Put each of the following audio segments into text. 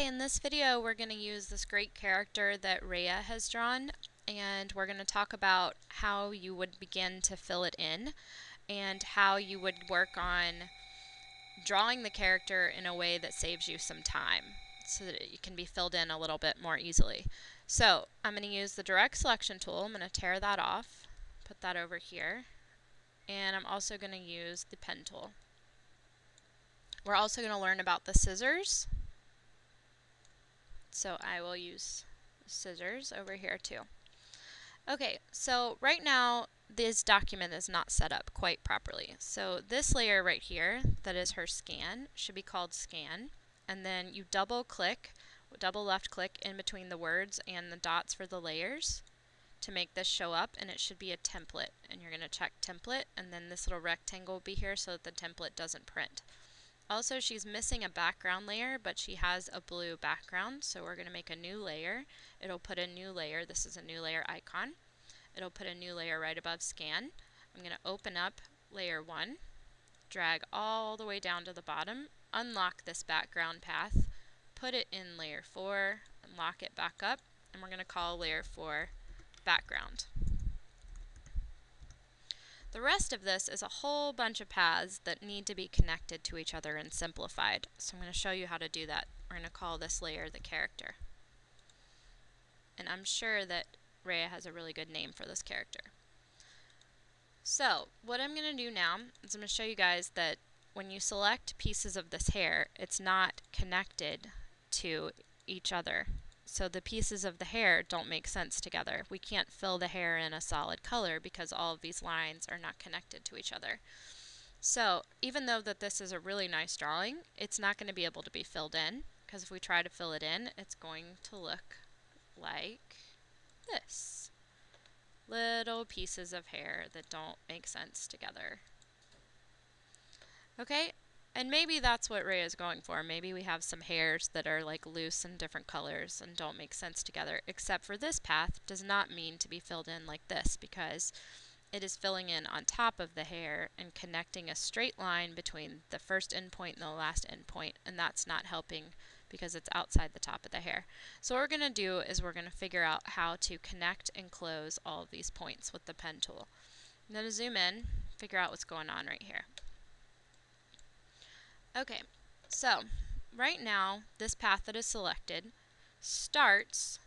Okay, in this video we're going to use this great character that Rhea has drawn, and we're going to talk about how you would begin to fill it in and how you would work on drawing the character in a way that saves you some time so that it can be filled in a little bit more easily. So I'm going to use the direct selection tool. I'm going to tear that off, put that over here, and I'm also going to use the pen tool. We're also going to learn about the scissors. So I will use scissors over here too. Okay, so right now this document is not set up quite properly. So this layer right here, that is her scan, should be called scan. And then you double left click in between the words and the dots for the layers to make this show up, and it should be a template. And you're going to check template, and then this little rectangle will be here so that the template doesn't print. Also, she's missing a background layer, but she has a blue background, so we're going to make a new layer. It'll put a new layer. This is a new layer icon. It'll put a new layer right above scan. I'm going to open up layer 1, drag all the way down to the bottom, unlock this background path, put it in layer 4, and lock it back up, and we're going to call layer 4 background. The rest of this is a whole bunch of paths that need to be connected to each other and simplified. So I'm going to show you how to do that. We're going to call this layer the character. And I'm sure that Rhea has a really good name for this character. So what I'm going to do now is I'm going to show you guys that when you select pieces of this hair, it's not connected to each other. So the pieces of the hair don't make sense together. We can't fill the hair in a solid color because all of these lines are not connected to each other. So even though that this is a really nice drawing, it's not going to be able to be filled in, because if we try to fill it in, it's going to look like this. Little pieces of hair that don't make sense together. Okay? And maybe that's what Rhea is going for. Maybe we have some hairs that are like loose in different colors and don't make sense together, except for this path does not mean to be filled in like this, because it is filling in on top of the hair and connecting a straight line between the first endpoint and the last endpoint, and that's not helping because it's outside the top of the hair. So what we're going to do is we're going to figure out how to connect and close all of these points with the pen tool. I'm going to zoom in, figure out what's going on right here. Okay, so right now this path that is selected starts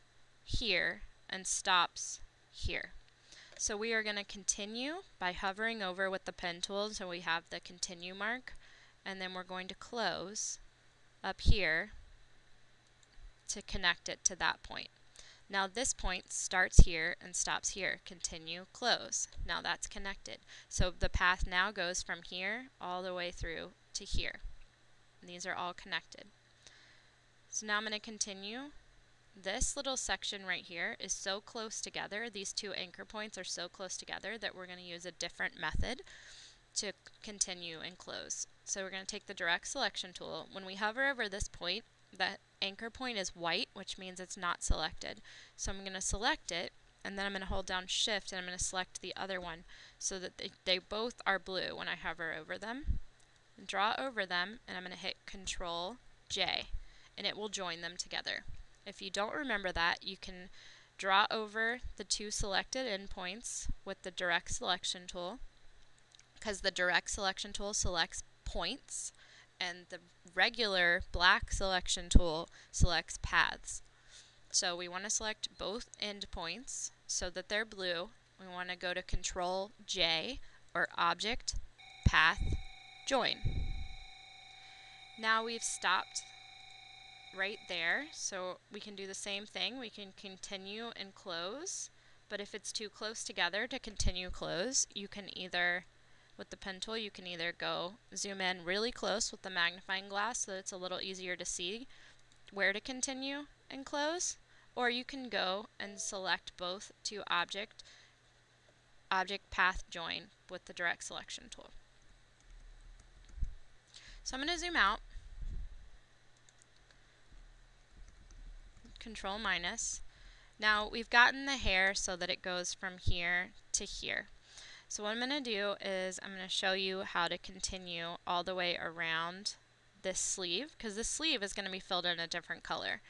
here and stops here. So we are going to continue by hovering over with the pen tool so we have the continue mark, and then we're going to close up here to connect it to that point. Now this point starts here and stops here. Continue, close. Now that's connected. So the path now goes from here all the way through to here. These are all connected. So now I'm going to continue. This little section right here is so close together, these two anchor points are so close together that we're going to use a different method to continue and close. So we're going to take the direct selection tool. When we hover over this point, that anchor point is white, which means it's not selected. So I'm going to select it, and then I'm going to hold down shift and I'm going to select the other one so that they both are blue when I hover over them. Draw over them, and I'm going to hit Control J, and it will join them together. If you don't remember that, you can draw over the two selected endpoints with the direct selection tool, because the direct selection tool selects points and the regular black selection tool selects paths. So we want to select both endpoints so that they're blue. We want to go to Control J, or Object, Path, Join. Now we've stopped right there, so we can do the same thing. We can continue and close, but if it's too close together to continue close, you can either, with the pen tool, you can either go zoom in really close with the magnifying glass so that it's a little easier to see where to continue and close, or you can go and select both to Object, Path, Join with the direct selection tool. So I'm going to zoom out, Control minus. Now we've gotten the hair so that it goes from here to here. So what I'm going to do is I'm going to show you how to continue all the way around this sleeve, because this sleeve is going to be filled in a different color.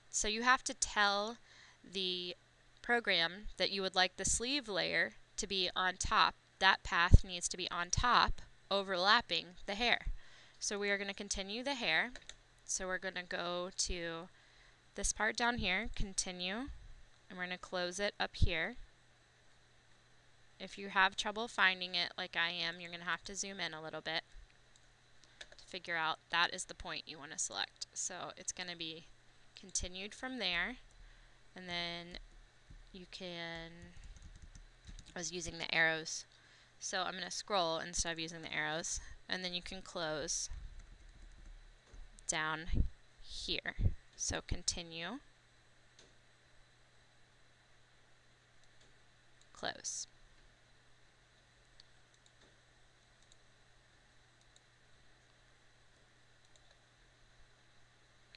So you have to tell the program that you would like the sleeve layer to be on top. That path needs to be on top, overlapping the hair. So we are going to continue the hair. So we're going to go to this part down here, continue, and we're going to close it up here. If you have trouble finding it like I am, you're going to have to zoom in a little bit to figure out that is the point you want to select. So it's going to be continued from there, and then you can, I was using the arrows, so I'm going to scroll instead of using the arrows, and then you can close down here. So continue, close.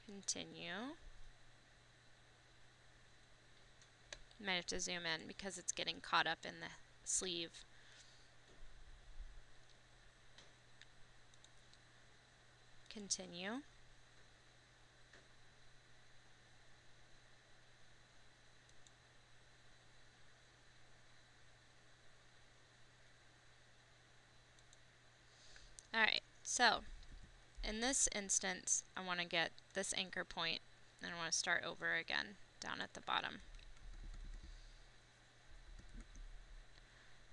Continue. Might have to zoom in because it's getting caught up in the sleeve. Continue. Alright, so in this instance, I want to get this anchor point, and I want to start over again down at the bottom.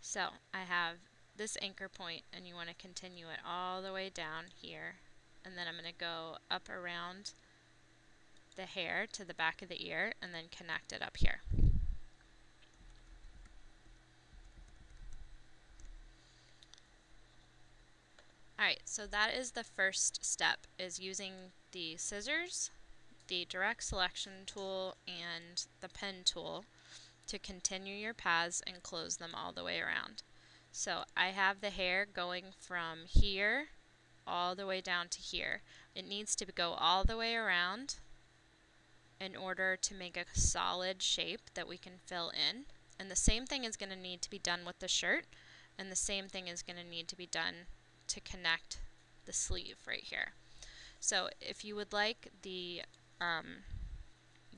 So I have this anchor point, and you want to continue it all the way down here, and then I'm going to go up around the hair to the back of the ear and then connect it up here. Alright, so that is the first step, is using the scissors, the direct selection tool, and the pen tool to continue your paths and close them all the way around. So I have the hair going from here all the way down to here. It needs to go all the way around in order to make a solid shape that we can fill in. And the same thing is going to need to be done with the shirt, and the same thing is going to need to be done to connect the sleeve right here. So if you would like the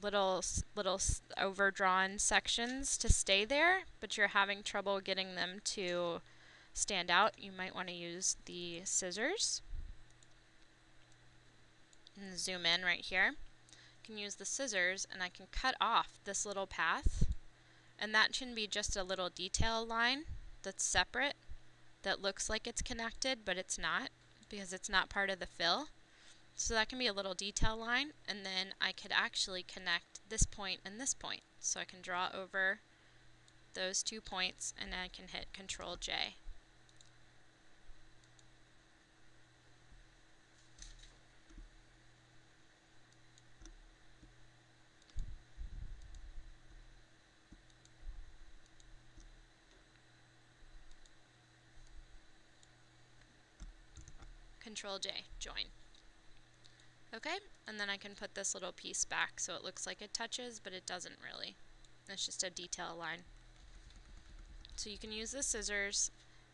little overdrawn sections to stay there, but you're having trouble getting them to stand out, you might want to use the scissors. And zoom in right here. I can use the scissors and I can cut off this little path, and that can be just a little detail line that's separate that looks like it's connected, but it's not, because it's not part of the fill. So that can be a little detail line, and then I could actually connect this point and this point. So I can draw over those 2 points, and I can hit Control J. Control J, join. Okay, and then I can put this little piece back so it looks like it touches, but it doesn't really. It's just a detail line. So you can use the scissors.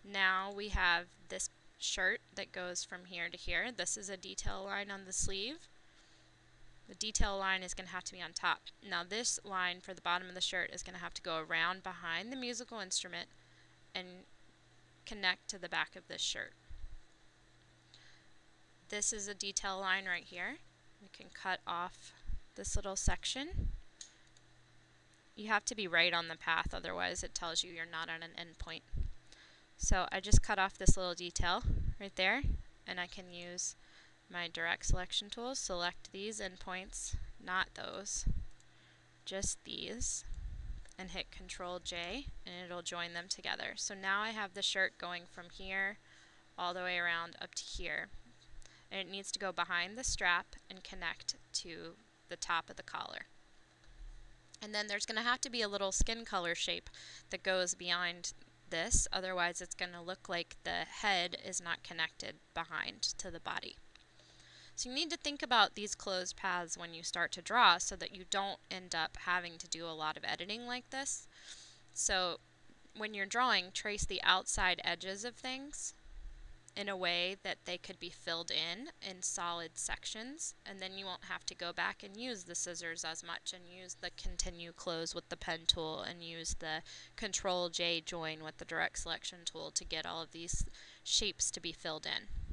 Now we have this shirt that goes from here to here. This is a detail line on the sleeve. The detail line is going to have to be on top. Now this line for the bottom of the shirt is going to have to go around behind the musical instrument and connect to the back of this shirt. This is a detail line right here. We can cut off this little section. You have to be right on the path, otherwise it tells you you're not on an endpoint. So I just cut off this little detail right there, and I can use my direct selection tool, select these endpoints, not those, just these, and hit Control J, and it'll join them together. So now I have the shirt going from here all the way around up to here. And it needs to go behind the strap and connect to the top of the collar. And then there's going to have to be a little skin color shape that goes behind this, otherwise it's going to look like the head is not connected behind to the body. So you need to think about these closed paths when you start to draw so that you don't end up having to do a lot of editing like this. So when you're drawing, trace the outside edges of things in a way that they could be filled in solid sections, and then you won't have to go back and use the scissors as much and use the continue close with the pen tool and use the Control J join with the direct selection tool to get all of these shapes to be filled in.